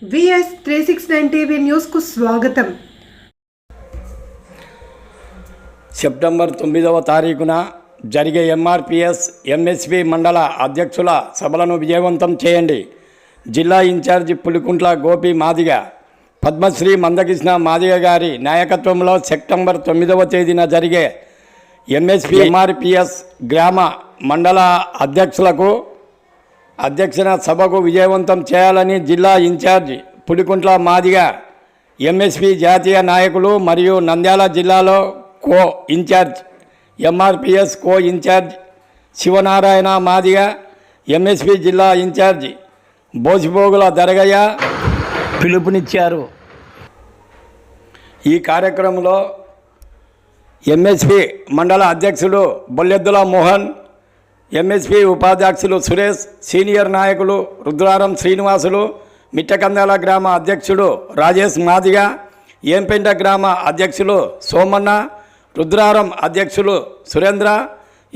VS 369 TV న్యూస్కు స్వాగతం. September 9వ తారీఖున జరిగే ఎంఆర్పిఎస్ ఎంఎస్పి మండల అధ్యక్షుల సభలను విజయవంతం చేయండి. జిల్లా ఇన్ఛార్జి పులికుంట్ల గోపి మాదిగ, పద్మశ్రీ మందకృష్ణ మాదిగ గారి నాయకత్వంలో సెప్టెంబర్ 9వ తేదీన జరిగే ఎంఎస్పి ఎంఆర్పిఎస్ గ్రామ మండల అధ్యక్షన సభకు విజయవంతం చేయాలని జిల్లా ఇన్ఛార్జి పులికుంట్ల మాదిగ, ఎంఎస్పి జాతీయ నాయకులు మరియు నంద్యాల జిల్లాలో కో ఇన్ఛార్జ్ ఎంఆర్పిఎస్ కో ఇన్ఛార్జ్ శివనారాయణ మాదిగ, ఎంఎస్పి జిల్లా ఇన్ఛార్జి బోసిపోగుల దరగయ్య పిలుపునిచ్చారు. ఈ కార్యక్రమంలో ఎంఎస్పి మండల అధ్యక్షుడు బొల్లెద్దుల మోహన్, ఎంఎస్పి ఉపాధ్యక్షులు సురేష్, సీనియర్ నాయకులు రుద్రారం శ్రీనివాసులు, మిట్టకందాల గ్రామ అధ్యక్షుడు రాజేష్ మాదిగ, ఏంపెంట గ్రామ అధ్యక్షులు సోమన్న, రుద్రారం అధ్యక్షులు సురేంద్ర,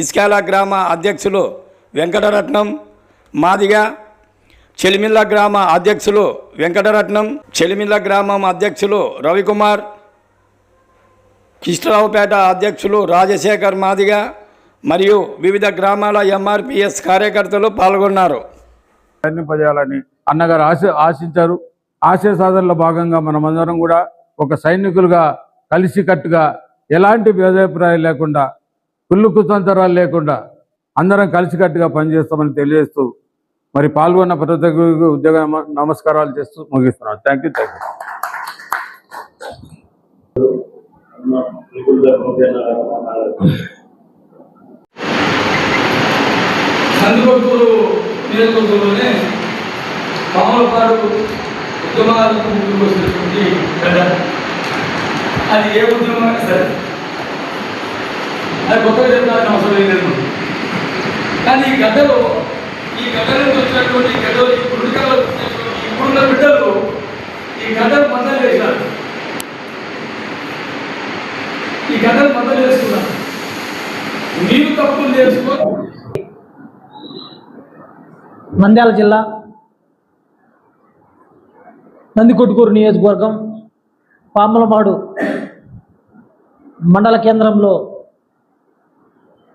ఇస్కాల గ్రామ అధ్యక్షులు వెంకటరత్నం మాదిగ, చెలిమిల్ల గ్రామ అధ్యక్షులు వెంకటరత్నం, చెలిమిల్ల గ్రామం అధ్యక్షులు రవికుమార్, కిష్టరావుపేట అధ్యక్షులు రాజశేఖర్ మాదిగ మరియు వివిధ గ్రామాల ఎంఆర్పిఎస్ కార్యకర్తలు పాల్గొన్నారు. పజేయాలని అన్నగారు ఆశించారు. ఆశయ సాధనలో భాగంగా మనమందరం కూడా ఒక సైనికులుగా కలిసికట్టుగా ఎలాంటి భేదాభిప్రాయాలు లేకుండా, కుళ్ళు కుతంత్రాలు లేకుండా అందరం కలిసికట్టుగా పనిచేస్తామని తెలియజేస్తూ మరి పాల్గొన్న ప్రతి ఒక్కరికి ఉద్యోగ నమస్కారాలు చేస్తూ ముగిస్తున్నాను. Thank you. కందుకొట్టూరు నియోజకవర్గంలోనే మామూలుపాడు ఉద్యమాలకు ముందుకు వచ్చినటువంటి గడ్డ. అది ఏ ఉద్యమమైనా సరే అది కొత్తగా చెప్పాల్సిన అవసరం లేదు. కానీ ఈ గడ్డ నుంచి వచ్చినటువంటి ఇప్పుడున్న బిడ్డలు ఈ గడ్డను మద్దతు చేశారు. ఈ గడ్డను మద్దతు చేసుకున్నారు. మీరు తప్పులు చేసుకో. నంద్యాల జిల్లా నందికొట్కూరు నియోజకవర్గం పాములమాడు మండల కేంద్రంలో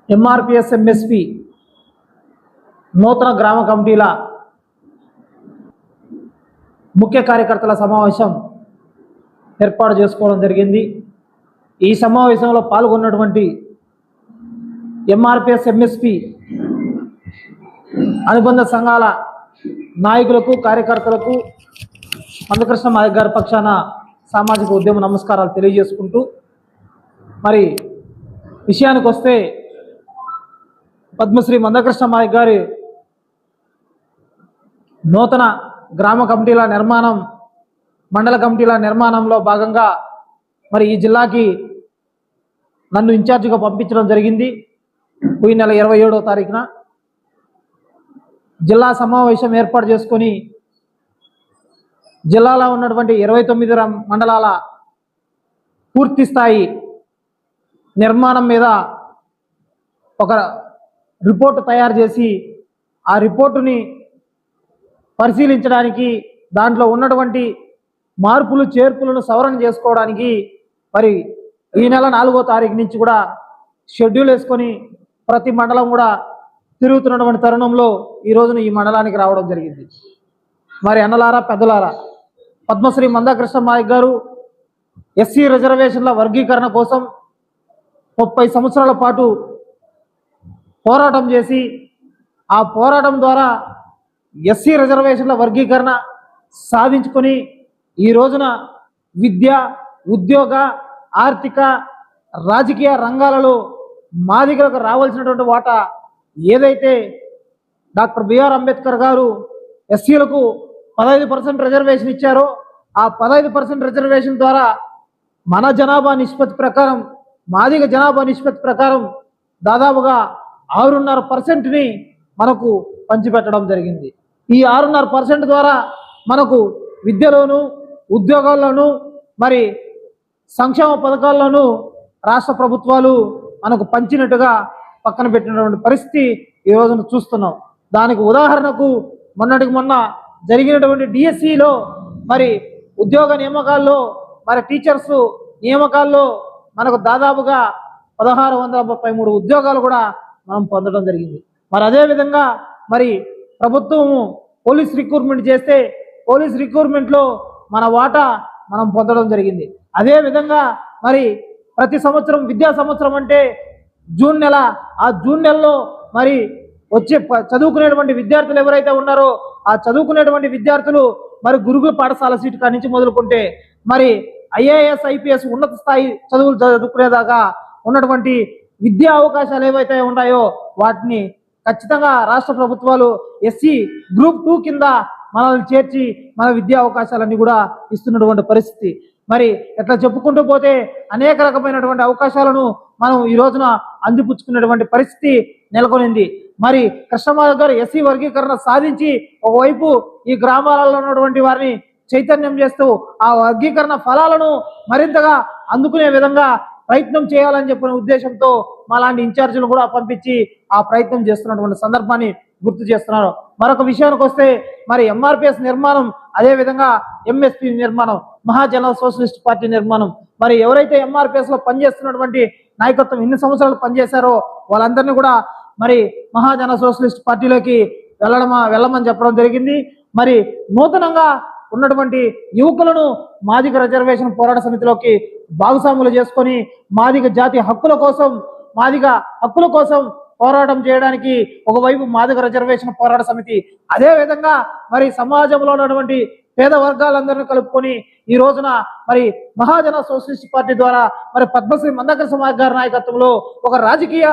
ఎంఆర్పిఎస్ ఎంఎస్పి నూతన గ్రామ కమిటీల ముఖ్య కార్యకర్తల సమావేశం ఏర్పాటు చేసుకోవడం జరిగింది. ఈ సమావేశంలో పాల్గొన్నటువంటి ఎంఆర్పిఎస్ ఎంఎస్పి అనుబంధ సంఘాల నాయకులకు, కార్యకర్తలకు మందకృష్ణ మాదిగ గారి పక్షాన సామాజిక ఉద్యమ నమస్కారాలు తెలియజేసుకుంటూ, మరి విషయానికి వస్తే పద్మశ్రీ మందకృష్ణ మాదిగ గారి నూతన గ్రామ కమిటీల నిర్మాణం, మండల కమిటీల నిర్మాణంలో భాగంగా మరి ఈ జిల్లాకి నన్ను ఇన్ఛార్జిగా పంపించడం జరిగింది. పోయిన నెల 27వ తారీఖున జిల్లా సమావేశం ఏర్పాటు చేసుకొని జిల్లాలో ఉన్నటువంటి 29 మండలాల పూర్తి స్థాయి నిర్మాణం మీద ఒక రిపోర్టు తయారు చేసి ఆ రిపోర్టుని పరిశీలించడానికి, దాంట్లో ఉన్నటువంటి మార్పులు చేర్పులను సవరణ చేసుకోవడానికి మరి ఈ నెల 4వ తారీఖు నుంచి కూడా షెడ్యూల్ వేసుకొని ప్రతి మండలం కూడా తిరుగుతున్నటువంటి తరుణంలో ఈ రోజున ఈ మండలానికి రావడం జరిగింది. మరి అన్నలారా, పెద్దలారా, పద్మశ్రీ మందకృష్ణ మాదిగ గారు ఎస్సీ రిజర్వేషన్ల వర్గీకరణ కోసం 30 సంవత్సరాల పాటు పోరాటం చేసి, ఆ పోరాటం ద్వారా ఎస్సీ రిజర్వేషన్ల వర్గీకరణ సాధించుకొని ఈ రోజున విద్య, ఉద్యోగ, ఆర్థిక, రాజకీయ రంగాలలో మాదిగలకు రావాల్సినటువంటి వాటా ఏదైతే డాక్టర్ బిఆర్ అంబేద్కర్ గారు ఎస్సీలకు 15% రిజర్వేషన్ ఇచ్చారో, ఆ 15% రిజర్వేషన్ ద్వారా మన జనాభా నిష్పత్తి ప్రకారం, మాదిగ జనాభా నిష్పత్తి ప్రకారం దాదాపుగా 6.5%ని మనకు పంచిపెట్టడం జరిగింది. ఈ 6.5% ద్వారా మనకు విద్యలోను, ఉద్యోగాల్లోనూ, మరి సంక్షేమ పథకాల్లోనూ రాష్ట్ర ప్రభుత్వాలు మనకు పంచినట్టుగా పక్కన పెట్టినటువంటి పరిస్థితి ఈ రోజున చూస్తున్నాం. దానికి ఉదాహరణకు మొన్నటికి మొన్న జరిగినటువంటి డిఎస్సిలో మరి ఉద్యోగ నియామకాల్లో మరి టీచర్స్ నియామకాల్లో మనకు దాదాపుగా 1633 ఉద్యోగాలు కూడా మనం పొందడం జరిగింది. మరి అదేవిధంగా మరి ప్రభుత్వము పోలీస్ రిక్రూట్మెంట్ చేస్తే పోలీస్ రిక్రూట్మెంట్లో మన వాటా మనం పొందడం జరిగింది. అదేవిధంగా మరి ప్రతి సంవత్సరం విద్యా సంవత్సరం అంటే జూన్ నెల, ఆ జూన్ నెలలో మరి వచ్చే చదువుకునేటువంటి విద్యార్థులు ఎవరైతే ఉన్నారో ఆ చదువుకునేటువంటి విద్యార్థులు మరి గురుకుల పాఠశాల సీటు కాడి నుంచి మొదలుకుంటే మరి IAS IPS ఉన్నత స్థాయి చదువులు చదువుకునేదాకా ఉన్నటువంటి విద్యా అవకాశాలు ఏవైతే ఉన్నాయో వాటిని ఖచ్చితంగా రాష్ట్ర ప్రభుత్వాలు SC Group 2 కింద మనల్ని చేర్చి మన విద్యా అవకాశాలన్నీ కూడా ఇస్తున్నటువంటి పరిస్థితి. మరి ఎట్లా చెప్పుకుంటూ పోతే అనేక రకమైనటువంటి అవకాశాలను మనం ఈ రోజున అందిపుచ్చుకునేటువంటి పరిస్థితి నెలకొనింది. మరి కృష్ణమాధవ్ గారు SC వర్గీకరణ సాధించి ఒకవైపు ఈ గ్రామాలలో ఉన్నటువంటి వారిని చైతన్యం చేస్తూ ఆ వర్గీకరణ ఫలాలను మరింతగా అందుకునే విధంగా ప్రయత్నం చేయాలని చెప్పిన ఉద్దేశంతో మాలాంటి ఇన్ఛార్జీలు కూడా పంపించి ఆ ప్రయత్నం చేస్తున్నటువంటి సందర్భాన్ని గుర్తు చేస్తున్నారు. మరొక విషయానికి వస్తే మరి MRPS నిర్మాణం, అదేవిధంగా MSP నిర్మాణం, మహాజన సోషలిస్ట్ పార్టీ నిర్మాణం, మరి ఎవరైతే MRPS లో పనిచేస్తున్నటువంటి నాయకత్వం ఎన్ని సంవత్సరాలు పనిచేశారో వాళ్ళందరినీ కూడా మరి మహాజన సోషలిస్ట్ పార్టీలోకి వెళ్ళమని చెప్పడం జరిగింది. మరి నూతనంగా ఉన్నటువంటి యువకులను మాదిగ రిజర్వేషన్ పోరాట సమితిలోకి భాగస్వాములు చేసుకొని మాదిగ జాతి హక్కుల కోసం పోరాటం చేయడానికి ఒకవైపు మాదిగ రిజర్వేషన్ పోరాట సమితి, అదే విధంగా మరి సమాజంలో ఉన్నటువంటి పేద వర్గాలందరినీ కలుపుకొని ఈ రోజున మరి మహాజన సోషలిస్ట్ పార్టీ ద్వారా మరి పద్మశ్రీ మందకృష్ణ సమాజ్ గారి నాయకత్వంలో ఒక రాజకీయ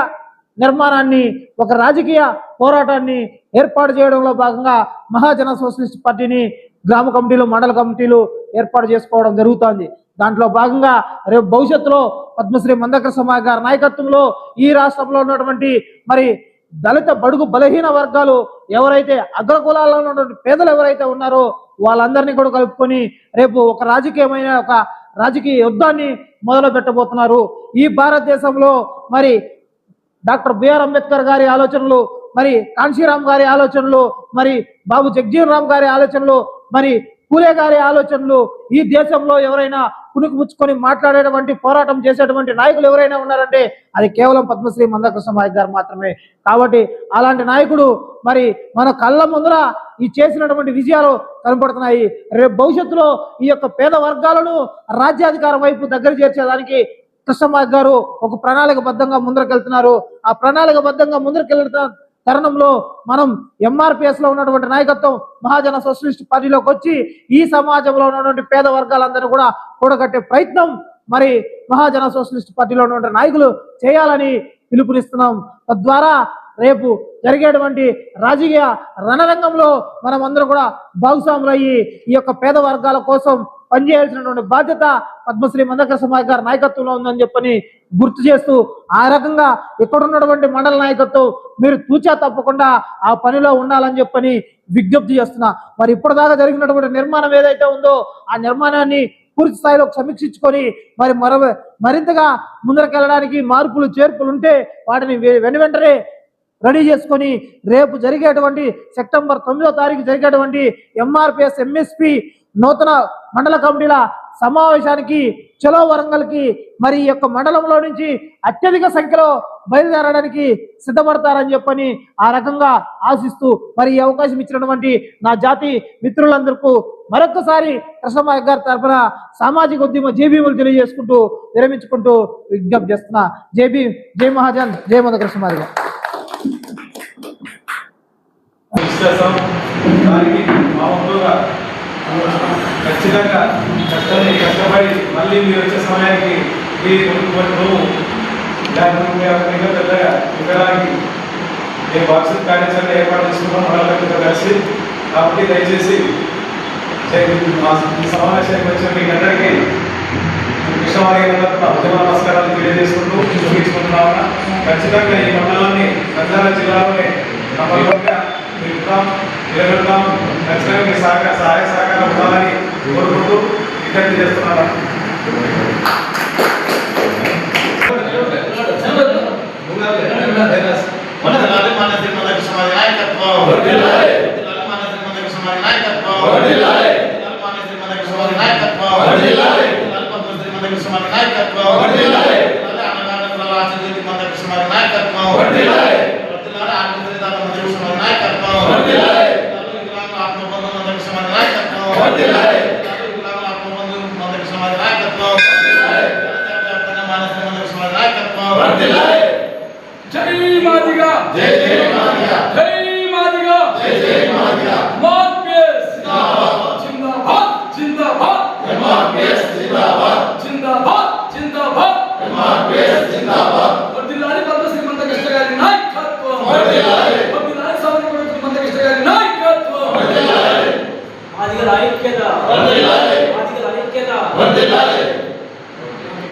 నిర్మాణాన్ని, ఒక రాజకీయ పోరాటాన్ని ఏర్పాటు చేయడంలో భాగంగా మహాజన సోషలిస్ట్ పార్టీని గ్రామ కమిటీలు, మండల కమిటీలు ఏర్పాటు చేసుకోవడం జరుగుతోంది. దాంట్లో భాగంగా రేపు భవిష్యత్తులో పద్మశ్రీ మందకృష్ణ సమాజ్ గారి నాయకత్వంలో ఈ రాష్ట్రంలో ఉన్నటువంటి మరి దళిత బడుగు బలహీన వర్గాలు ఎవరైతే అగ్రకులాల్లో ఉన్నటువంటి పేదలు ఎవరైతే ఉన్నారో వాళ్ళందరినీ కూడా కలుపుకొని రేపు ఒక రాజకీయ యుద్ధాన్ని మొదలు పెట్టబోతున్నారు. ఈ భారతదేశంలో మరి డాక్టర్ బిఆర్ అంబేద్కర్ గారి ఆలోచనలు, మరి కాన్షీరామ్ గారి ఆలోచనలు, మరి బాబు జగ్జీవన్ రామ్ గారి ఆలోచనలు, మరి పూలే గారి ఆలోచనలు, ఈ దేశంలో ఎవరైనా పుణుకుపుచ్చుకొని మాట్లాడేటువంటి పోరాటం చేసేటువంటి నాయకులు ఎవరైనా ఉన్నారంటే అది కేవలం పద్మశ్రీ మందకృష్ణ సమాజ్ గారు మాత్రమే. కాబట్టి అలాంటి నాయకుడు మరి మన కళ్ళ ముందర ఈ చేసినటువంటి విజయాలు కనపడుతున్నాయి. రేపు భవిష్యత్తులో ఈ యొక్క పేద వర్గాలను రాజ్యాధికారం వైపు దగ్గర చేర్చేదానికి కృష్ణమాధవ్ గారు ఒక ప్రణాళికబద్ధంగా ముందరకెళ్తున్నారు. ఆ ప్రణాళికబద్ధంగా ముందరకెళ్తున్న తరుణంలో మనం MRPS లో ఉన్నటువంటి నాయకత్వం మహాజన సోషలిస్ట్ పార్టీలోకి వచ్చి ఈ సమాజంలో ఉన్నటువంటి పేద వర్గాలందరూ కూడా కూడగట్టే ప్రయత్నం మరి మహాజన సోషలిస్ట్ పార్టీలో ఉన్నటువంటి నాయకులు చేయాలని పిలుపునిస్తున్నాం. తద్వారా రేపు జరిగేటువంటి రాజకీయ రణరంగంలో మనం అందరూ కూడా భాగస్వాములయ్యి ఈ యొక్క పేద వర్గాల కోసం పనిచేయాల్సినటువంటి బాధ్యత పద్మశ్రీ మందకృష్ణ సమాజ్ గారి నాయకత్వంలో ఉందని చెప్పని గుర్తు చేస్తూ ఆ రకంగా ఎక్కడున్నటువంటి మండల నాయకత్వం మీరు తూచా తప్పకుండా ఆ పనిలో ఉండాలని చెప్పని విజ్ఞప్తి చేస్తున్నా. మరి ఇప్పటిదాకా జరిగినటువంటి నిర్మాణం ఏదైతే ఉందో ఆ నిర్మాణాన్ని పూర్తి స్థాయిలో సమీక్షించుకొని మరి మరింతగా ముందరకెళ్ళడానికి మార్పులు చేర్పులు ఉంటే వాటిని వెంటనే రెడీ చేసుకొని రేపు జరిగేటువంటి సెప్టెంబర్ 9వ తారీఖు జరిగేటువంటి MRPS MSP నూతన మండల కమిటీల సమావేశానికి చలో వరంగల్కి మరి ఈ యొక్క మండలంలో నుంచి అత్యధిక సంఖ్యలో బయలుదేరడానికి సిద్ధపడతారని చెప్పని ఆ రకంగా ఆశిస్తూ మరి ఈ అవకాశం ఇచ్చినటువంటి నా జాతి మిత్రులందరికీ మరొకసారి కృష్ణమాధవ్ గారి తరఫున సామాజిక ఉద్యమ జేబీములు తెలియజేసుకుంటూ విరమించుకుంటూ విజ్ఞప్తి చేస్తున్నా. జై మహాజన్, జై మందకృష్ణమాధవ్ గారు. దానికి మా వంతుగా ఖచ్చితంగా కష్టపడి మళ్ళీ మీరు వచ్చే సమయానికి పెద్దగా ఇవ్వడానికి మేము వాట్సాప్ కార్యాచరణ ఏర్పాటు చేసుకున్నాం మండలంతో కలిసి. కాబట్టి దయచేసి ఈ సమావేశానికి వచ్చిన మీకు అందరికీ కృష్ణమాధవ్ ఉద్యమ నమస్కారాలు తెలియజేసుకుంటూ ముగించుకుంటున్నామన్నా. ఖచ్చితంగా ఈ మండలాన్ని నంద్యాల జిల్లాలోనే తప్పకుండా నిలబెడతాం. ఖచ్చితంగా మీ సహాయ సహకారం ఉండాలని కోరుకుంటూ విజ్ఞప్తి చేస్తున్నాను. నాయకత్వం నాయకత్వం వర్ధిల్లాలి పంతులు శ్రీమంత కృష్ణమాది నాయకత్వం వర్ధిల్లాలి అన్నదాన కులాల ఆశీర్వదిత మంత కృష్ణమాది నాయకత్వం వర్ధిల్లాలి వర్ధిల్లాలి ఆత్మదాత మంత కృష్ణమాది నాయకత్వం వర్ధిల్లాలి వికలాంగుల ఆత్మబంధు మంత కృష్ణమాది నాయకత్వం వర్ధిల్లాలి వికలాంగుల ఆత్మబంధు మంత కృష్ణమాది నాయకత్వం వర్ధిల్లాలి మానస మంత కృష్ణమాది నాయకత్వం వర్ధిల్లాలి జై మాదిగా జై జై మాదిగా జై మాదిగా జై జై మాదిగా ఎంఆర్పిఎస్ జిందాబాద్ జిందాబాద్ ఎంఆర్పిఎస్ జిందాబాద్ జిందాబాద్ జిందాబాద్ ఎంఆర్పిఎస్ జిందాబాద్ వర్ధిల్లాలి పంత శ్రీమంత కృష్ణ గారి నాయకత్వం వర్ధిల్లాలి వర్ధిల్లాలి సామాజిక శ్రీమంత కృష్ణ గారి నాయకత్వం వర్ధిల్లాలి మాదిగల ఐక్యత వర్ధిల్లాలి